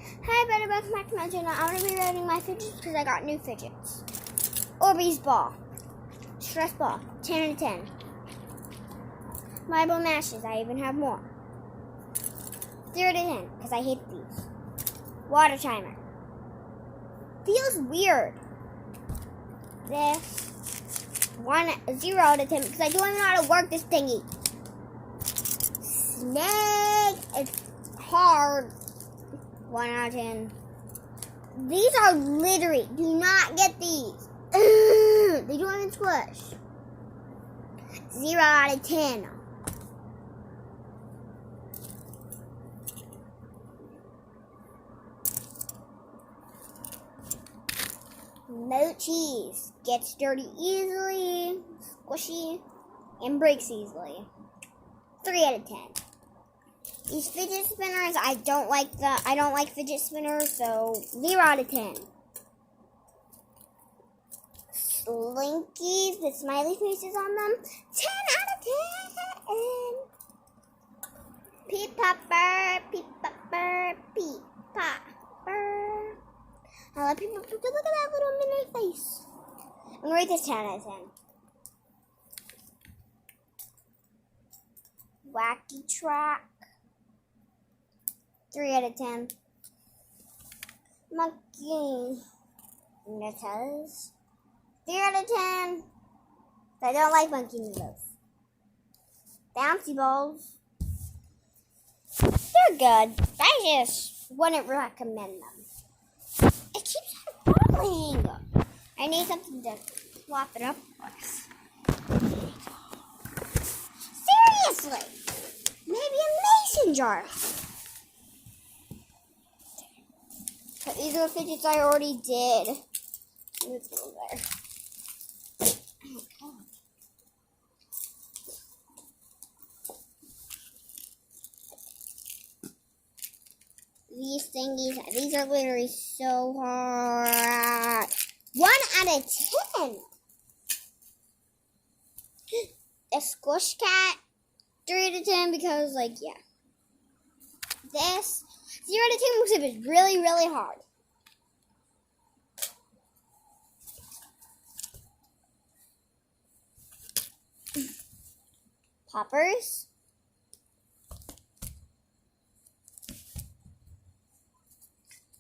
Hi, everybody, welcome back to my channel. I'm going to be rating my fidgets because I got new fidgets. Orbeez ball. Stress ball. 10 out of 10. Marble mashes. I even have more. 0 out of 10 because I hate these. Water timer. Feels weird. This 0 out of 10 because I don't even know how to work this thingy. Snake. It's hard. 1 out of 10. These are glittery. Do not get these. They don't even squish. 0 out of 10. Mochis. Gets dirty easily, squishy, and breaks easily. 3 out of 10. These fidget spinners, I don't like fidget spinners, so 0 out of 10. Slinkies with smiley faces on them, 10 out of 10. Peep popper, peep popper, peep popper. I love peep popper. Look at that little mini face. I'm gonna rate this 10 out of 10. Wacky track. 3 out of 10. Monkey noodles. 3 out of 10. I don't like monkey noodles. Bouncy balls. They're good. I just wouldn't recommend them. It keeps falling. I need something to swap it up with. Seriously. Maybe a mason jar. But these are the fidgets I already did. Let's go there. Oh, God. These thingies, these are literally so hard. 1 out of 10. The Squish Cat, 3 out of 10 because, like, yeah. This 0 out of 10 because it was really, really hard. Poppers.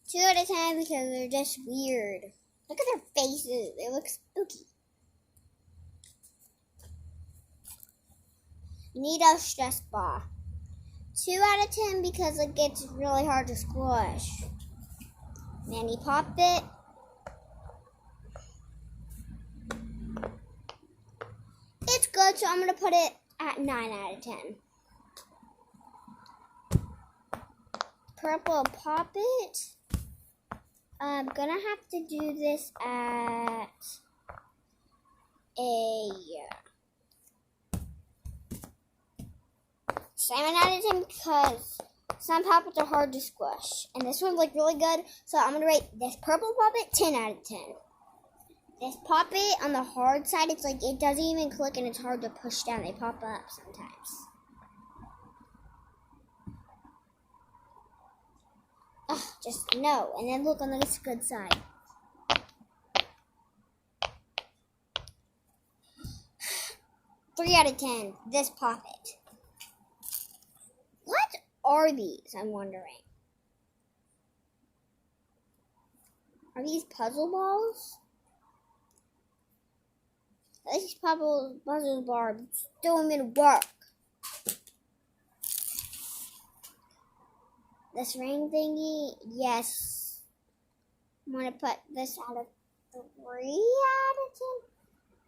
Two out of 10 because they're just weird. Look at their faces. They look spooky. Needle stress ball. 2 out of 10 because it gets really hard to squish. Manny Pop It. It's good, so I'm going to put it at 9 out of 10. Purple Pop It. I'm going to have to do this at a 7 out of 10 because some Pop-Its are hard to squish. And this one's like really good. So I'm going to rate this purple Pop-It 10 out of 10. This Pop-It on the hard side, it's like it doesn't even click and it's hard to push down. They pop up sometimes. Oh, just no. And then look on this good side. Three out of 10. This Pop-It. What are these? I'm wondering. Are these puzzle balls? These puzzle balls don't even work. This ring thingy, yes. I'm gonna put this out of 3 out of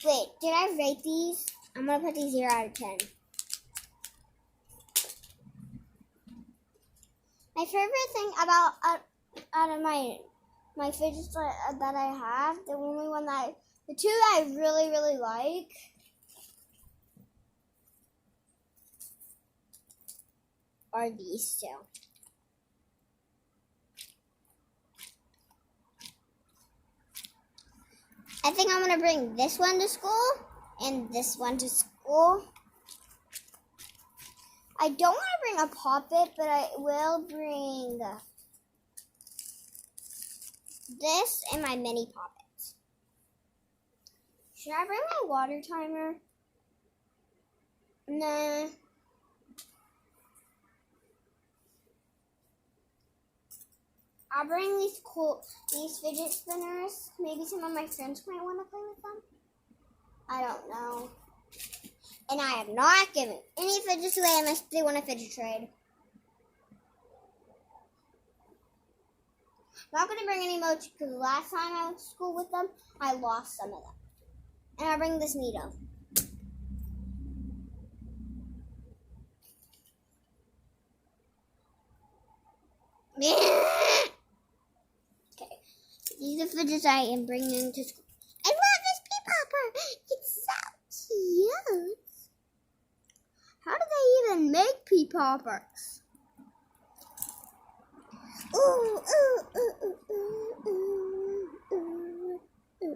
10. Wait, did I rate these? I'm gonna put these 0 out of 10. My favorite thing about out of my fidgets that I have, the only one the two that I really, really like are these two. I think I'm going to bring this one to school and this one to school. I don't want to bring a Pop-It, but I will bring this and my mini poppets. Should I bring my water timer? Nah. I'll bring these fidget spinners. Maybe some of my friends might want to play with them. I don't know. And I have not given any fidgets away unless they want a fidget trade. I'm not going to bring any mochi because last time I went to school with them, I lost some of them. And I'll bring this needle. Okay. These are fidgets I am bringing to school. I love this pea popper. It's so cute. How do they even make pea poppers? Ooh, ooh, ooh, ooh, ooh, ooh, ooh, ooh, ooh.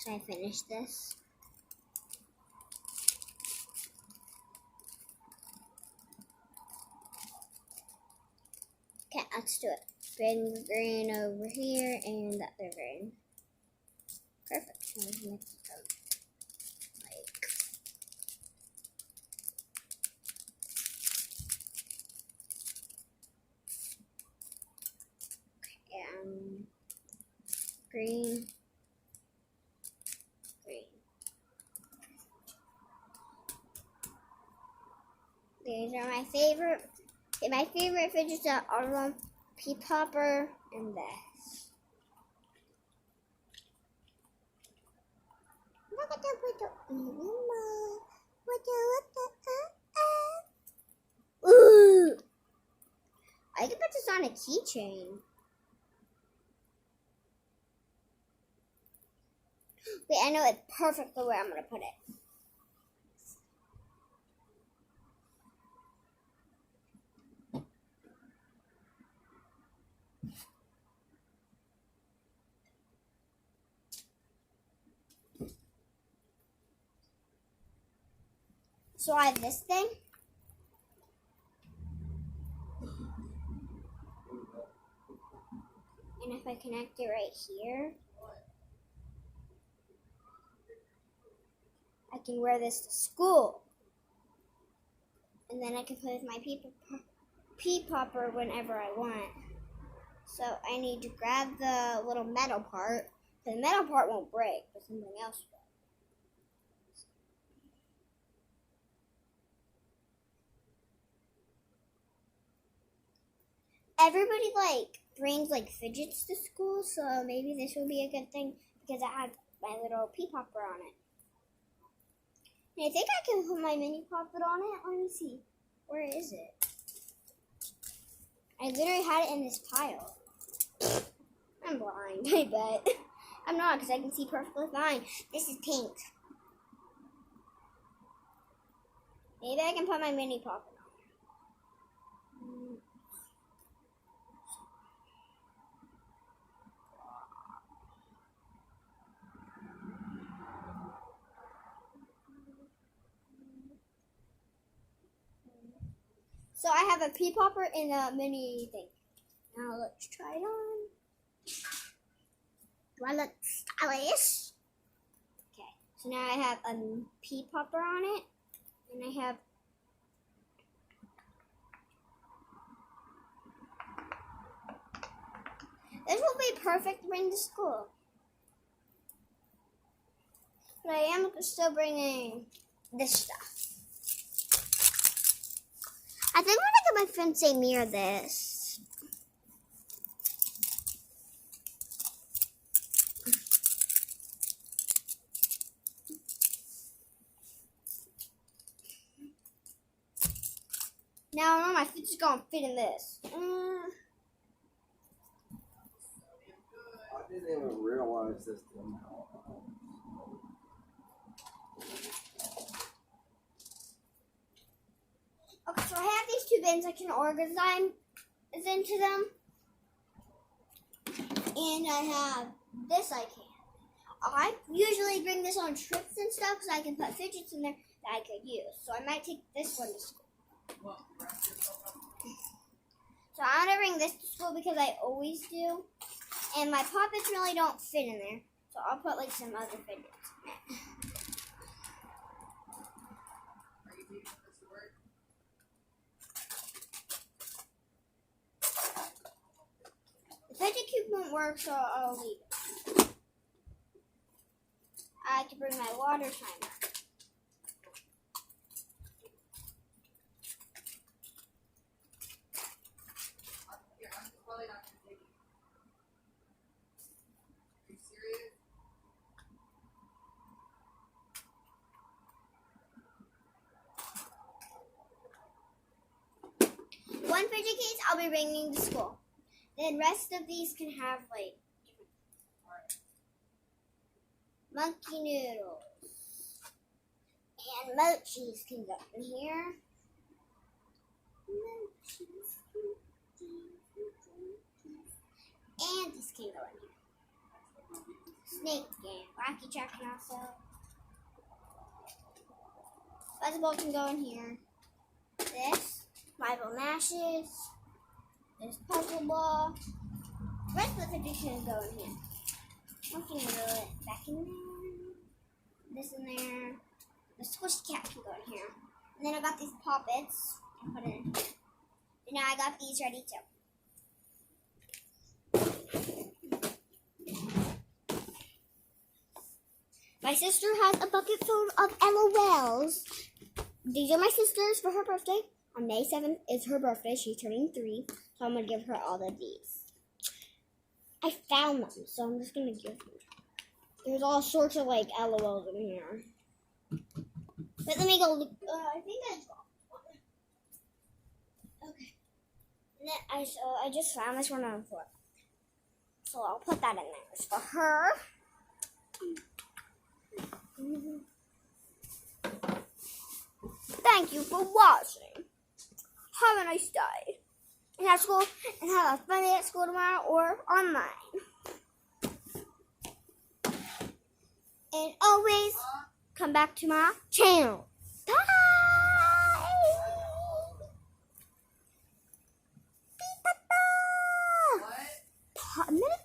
Should I finish this? Okay, let's do it. Bring the green over here and the other green. Perfect. Mix them like. Okay, green. These are my favorite. My favorite fidgets are all pea popper and this. Ooh! I can put this on a keychain. Wait, I know it perfectly where I'm gonna put it. So I have this thing. And if I connect it right here, I can wear this to school. And then I can play with my pea popper whenever I want. So I need to grab the little metal part. The metal part won't break, but something else will. Everybody brings fidgets to school, so maybe this will be a good thing because I have my little pea popper on it. And I think I can put my mini poppet on it. Let me see. Where is it? I literally had it in this pile. I'm blind, I bet. I'm not because I can see perfectly fine. This is pink. Maybe I can put my mini poppet on it. So I have a pea popper and a mini thing. Now let's try it on. Do I look stylish? Okay, so now I have a pea popper on it, and I have this will be perfect to bring to school. But I am still bringing this stuff. I think I'm gonna get my friend say mirror this. Now I know my fidget's gonna fit in this. I didn't even realize this till now. Okay, so I have these two bins I can organize into them. And I have this I can. I usually bring this on trips and stuff because I can put fidgets in there that I could use. So I might take this one to school. So I'm going to bring this to school because I always do. And my puppets really don't fit in there. So I'll put like some other fidgets in it. The fidget cube won't work, so I'll leave it. I have to bring my water timer. One fidget case I'll be bringing to school. The rest of these can have like monkey noodles. And mochis can go in here. And this can go in here. Snake and Rocky Jack can also. Buzzball can go in here. This, Bible Mashes. This puzzle ball. The rest of the fidget can go in here. Monkey noodle back in there. This in there. The squishy cat can go in here. And then I got these poppets and put it in here. And now I got these ready too. My sister has a bucket full of LOLs. These are my sister's for her birthday. On May 7th is her birthday. She's turning 3. So I'm going to give her all of these. I found them, so I'm just going to give them. There's all sorts of like LOLs in here. But let me go look. I think I got one. Okay. And then I just found this one on the floor. So I'll put that in there. It's for her. Thank you for watching. Have a nice day. And have school and have a fun day at school tomorrow or online. And always come back to my channel. Bye. What? Minute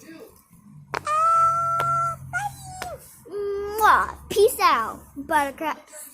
puppet. Bye. Mwah. Peace out, buttercups.